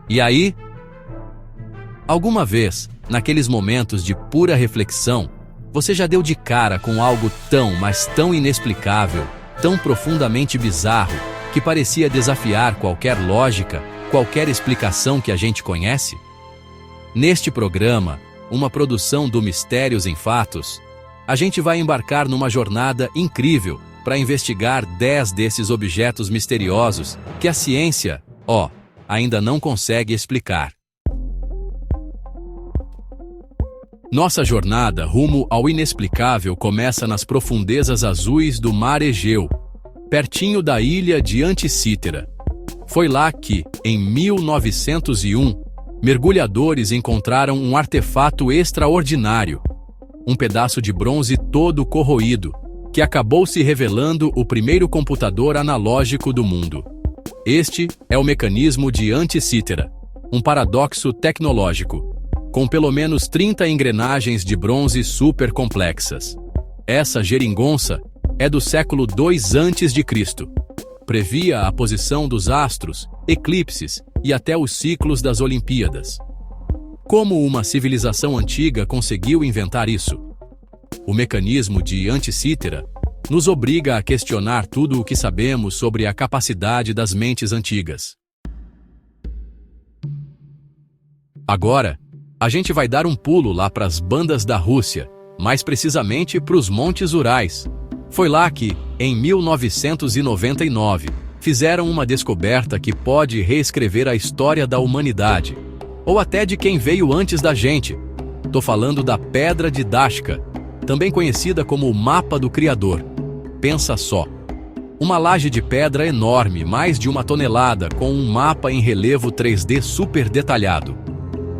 E aí? Alguma vez, naqueles momentos de pura reflexão, você já deu de cara com algo tão, mas tão inexplicável, tão profundamente bizarro, que parecia desafiar qualquer lógica, qualquer explicação que a gente conhece? Neste programa, uma produção do Mistérios em Fatos, a gente vai embarcar numa jornada incrível para investigar 10 desses objetos misteriosos que a ciência, ainda não consegue explicar. Nossa jornada rumo ao inexplicável começa nas profundezas azuis do Mar Egeu, pertinho da ilha de Anticítera. Foi lá que, em 1901, mergulhadores encontraram um artefato extraordinário, um pedaço de bronze todo corroído, que acabou se revelando o primeiro computador analógico do mundo. Este é o mecanismo de Anticítera, um paradoxo tecnológico, com pelo menos 30 engrenagens de bronze super complexas. Essa geringonça é do século II a.C. Previa a posição dos astros, eclipses e até os ciclos das Olimpíadas. Como uma civilização antiga conseguiu inventar isso? O mecanismo de Anticítera nos obriga a questionar tudo o que sabemos sobre a capacidade das mentes antigas. Agora, a gente vai dar um pulo lá para as bandas da Rússia, mais precisamente para os Montes Urais. Foi lá que, em 1999, fizeram uma descoberta que pode reescrever a história da humanidade, ou até de quem veio antes da gente. Tô falando da Pedra de Dashka, também conhecida como o Mapa do Criador. Pensa só. Uma laje de pedra enorme, mais de 1 tonelada, com um mapa em relevo 3D super detalhado.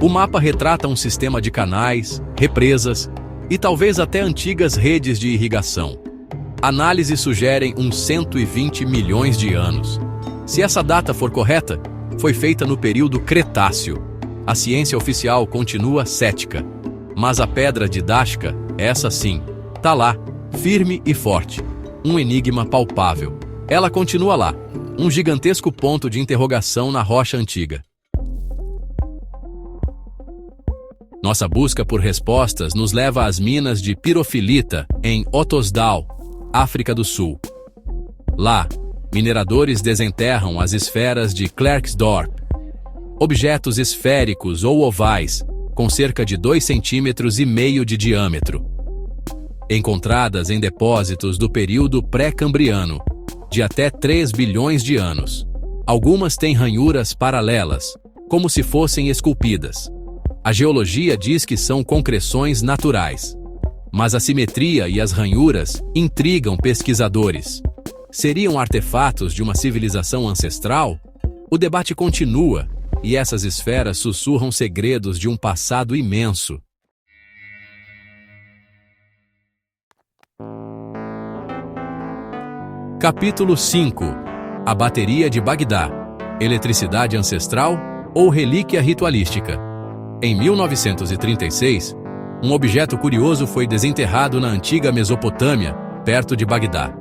O mapa retrata um sistema de canais, represas e talvez até antigas redes de irrigação. Análises sugerem uns 120 milhões de anos. Se essa data for correta, foi feita no período Cretáceo. A ciência oficial continua cética. Mas a Pedra de Dashka, essa sim, tá lá, firme e forte. Um enigma palpável. Ela continua lá, um gigantesco ponto de interrogação na rocha antiga. Nossa busca por respostas nos leva às minas de pirofilita, em Ottosdal, África do Sul. Lá, mineradores desenterram as esferas de Klerksdorp, objetos esféricos ou ovais, com cerca de 2,5 cm de diâmetro. Encontradas em depósitos do período pré-cambriano, de até 3 bilhões de anos. Algumas têm ranhuras paralelas, como se fossem esculpidas. A geologia diz que são concreções naturais. Mas a simetria e as ranhuras intrigam pesquisadores. Seriam artefatos de uma civilização ancestral? O debate continua, e essas esferas sussurram segredos de um passado imenso. Capítulo 5. A Bateria de Bagdá. Eletricidade ancestral ou relíquia ritualística? Em 1936, um objeto curioso foi desenterrado na antiga Mesopotâmia, perto de Bagdá.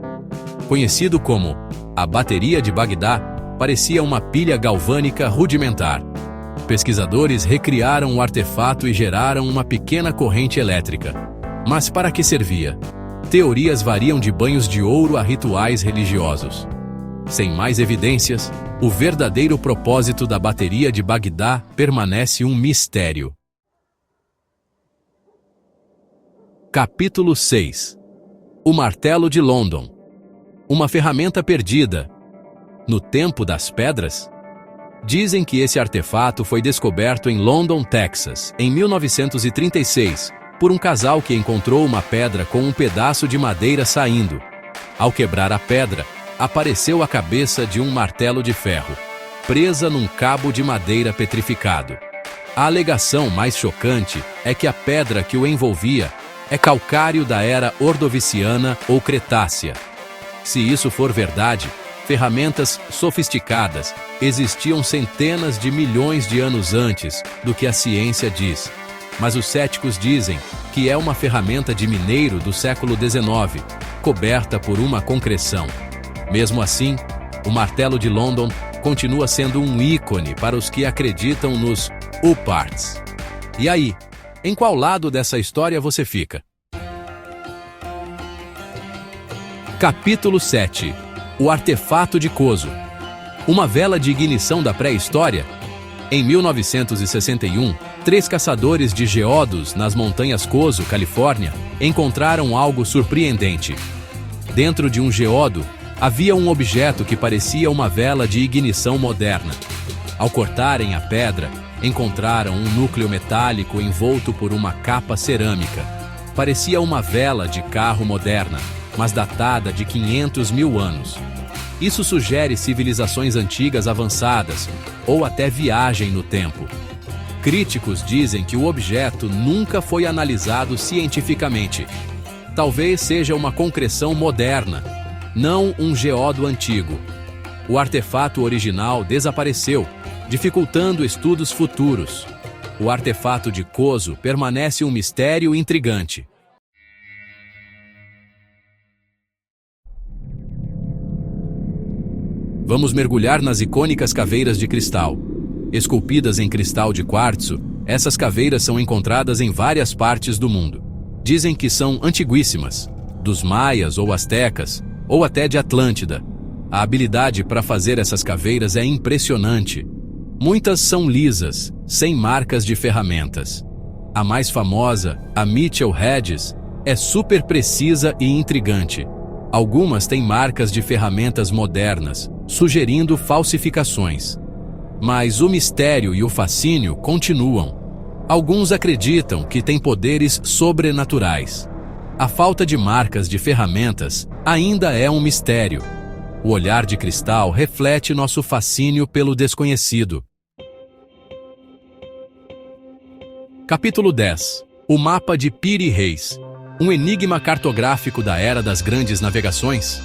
Conhecido como a Bateria de Bagdá, parecia uma pilha galvânica rudimentar. Pesquisadores recriaram o artefato e geraram uma pequena corrente elétrica. Mas para que servia? Teorias variam de banhos de ouro a rituais religiosos. Sem mais evidências, o verdadeiro propósito da Bateria de Bagdá permanece um mistério. Capítulo 6. O Martelo de London. Uma ferramenta perdida. No tempo das pedras? Dizem que esse artefato foi descoberto em London, Texas, em 1936, por um casal que encontrou uma pedra com um pedaço de madeira saindo. Ao quebrar a pedra, apareceu a cabeça de um martelo de ferro, presa num cabo de madeira petrificado. A alegação mais chocante é que a pedra que o envolvia é calcário da era Ordoviciana ou Cretácea. Se isso for verdade, ferramentas sofisticadas existiam centenas de milhões de anos antes do que a ciência diz. Mas os céticos dizem que é uma ferramenta de mineiro do século XIX, coberta por uma concreção. Mesmo assim, o martelo de London continua sendo um ícone para os que acreditam nos UParts. E aí, em qual lado dessa história você fica? Capítulo 7. O artefato de Coso. Uma vela de ignição da pré-história? Em 1961, 3 caçadores de geodos nas montanhas Coso, Califórnia, encontraram algo surpreendente. Dentro de um geodo, havia um objeto que parecia uma vela de ignição moderna. Ao cortarem a pedra, encontraram um núcleo metálico envolto por uma capa cerâmica. Parecia uma vela de carro moderna, mas datada de 500 mil anos. Isso sugere civilizações antigas avançadas, ou até viagem no tempo. Críticos dizem que o objeto nunca foi analisado cientificamente. Talvez seja uma concreção moderna, não um geodo antigo. O artefato original desapareceu, dificultando estudos futuros. O artefato de Coso permanece um mistério intrigante. Vamos mergulhar nas icônicas caveiras de cristal. Esculpidas em cristal de quartzo, essas caveiras são encontradas em várias partes do mundo. Dizem que são antiguíssimas, dos maias ou astecas, ou até de Atlântida. A habilidade para fazer essas caveiras é impressionante. Muitas são lisas, sem marcas de ferramentas. A mais famosa, a Mitchell Hedges, é super precisa e intrigante. Algumas têm marcas de ferramentas modernas, sugerindo falsificações. Mas o mistério e o fascínio continuam. Alguns acreditam que têm poderes sobrenaturais. A falta de marcas de ferramentas ainda é um mistério. O olhar de cristal reflete nosso fascínio pelo desconhecido. Capítulo 10. O mapa de Piri Reis. Um enigma cartográfico da era das grandes navegações?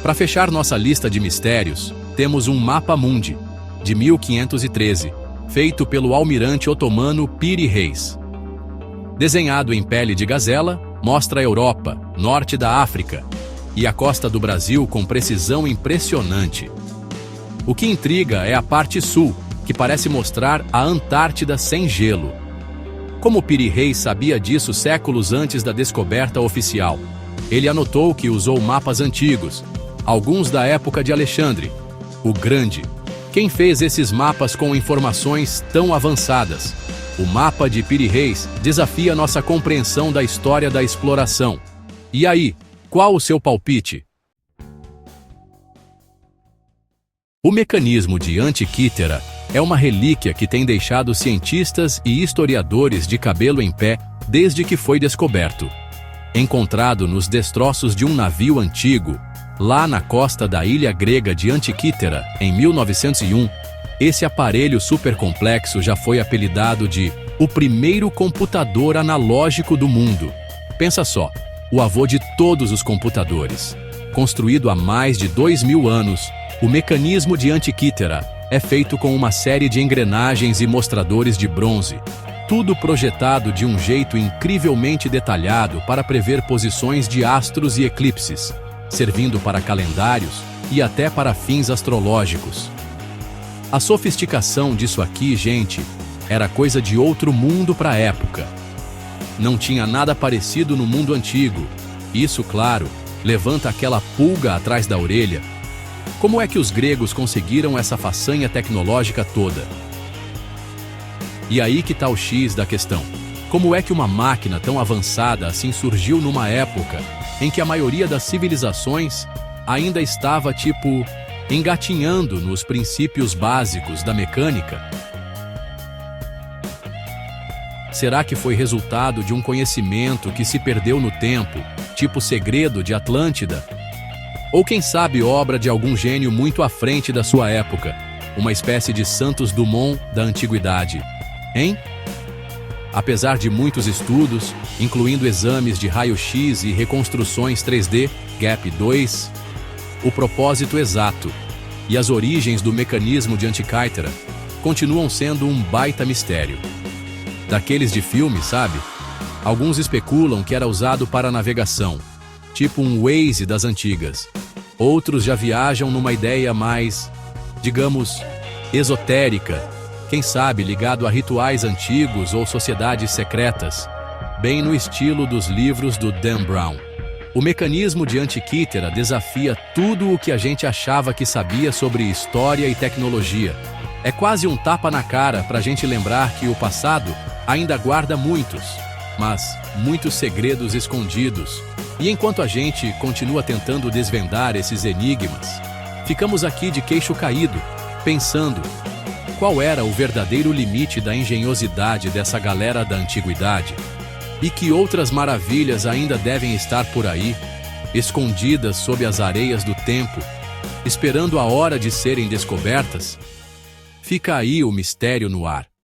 Para fechar nossa lista de mistérios, temos um mapa mundi, de 1513, feito pelo almirante otomano Piri Reis. Desenhado em pele de gazela, mostra a Europa, norte da África e a costa do Brasil com precisão impressionante. O que intriga é a parte sul, que parece mostrar a Antártida sem gelo. Como Piri Reis sabia disso séculos antes da descoberta oficial? Ele anotou que usou mapas antigos, alguns da época de Alexandre o Grande. Quem fez esses mapas com informações tão avançadas? O mapa de Piri Reis desafia nossa compreensão da história da exploração. E aí, qual o seu palpite? O mecanismo de Antiquítera é uma relíquia que tem deixado cientistas e historiadores de cabelo em pé desde que foi descoberto. Encontrado nos destroços de um navio antigo, lá na costa da ilha grega de Antiquítera, em 1901, esse aparelho supercomplexo já foi apelidado de o primeiro computador analógico do mundo. Pensa só, o avô de todos os computadores. Construído há mais de 2000 anos, o mecanismo de Antiquítera é feito com uma série de engrenagens e mostradores de bronze, tudo projetado de um jeito incrivelmente detalhado para prever posições de astros e eclipses, servindo para calendários e até para fins astrológicos. A sofisticação disso aqui, gente, era coisa de outro mundo para a época. Não tinha nada parecido no mundo antigo. Isso, claro, levanta aquela pulga atrás da orelha. Como é que os gregos conseguiram essa façanha tecnológica toda? E aí que está o X da questão. Como é que uma máquina tão avançada assim surgiu numa época em que a maioria das civilizações ainda estava, engatinhando nos princípios básicos da mecânica? Será que foi resultado de um conhecimento que se perdeu no tempo, tipo segredo de Atlântida? Ou quem sabe obra de algum gênio muito à frente da sua época, uma espécie de Santos Dumont da antiguidade, hein? Apesar de muitos estudos, incluindo exames de raio-x e reconstruções 3D, GAP 2, o propósito exato e as origens do mecanismo de Antiquítera continuam sendo um baita mistério. Daqueles de filme, sabe? Alguns especulam que era usado para navegação, tipo um Waze das antigas. Outros já viajam numa ideia mais digamos, esotérica, quem sabe ligado a rituais antigos ou sociedades secretas, bem no estilo dos livros do Dan Brown. O mecanismo de Antiquítera desafia tudo o que a gente achava que sabia sobre história e tecnologia. É quase um tapa na cara para a gente lembrar que o passado ainda guarda muitos segredos escondidos. E enquanto a gente continua tentando desvendar esses enigmas, ficamos aqui de queixo caído, pensando: qual era o verdadeiro limite da engenhosidade dessa galera da antiguidade? E que outras maravilhas ainda devem estar por aí, escondidas sob as areias do tempo, esperando a hora de serem descobertas? Fica aí o mistério no ar.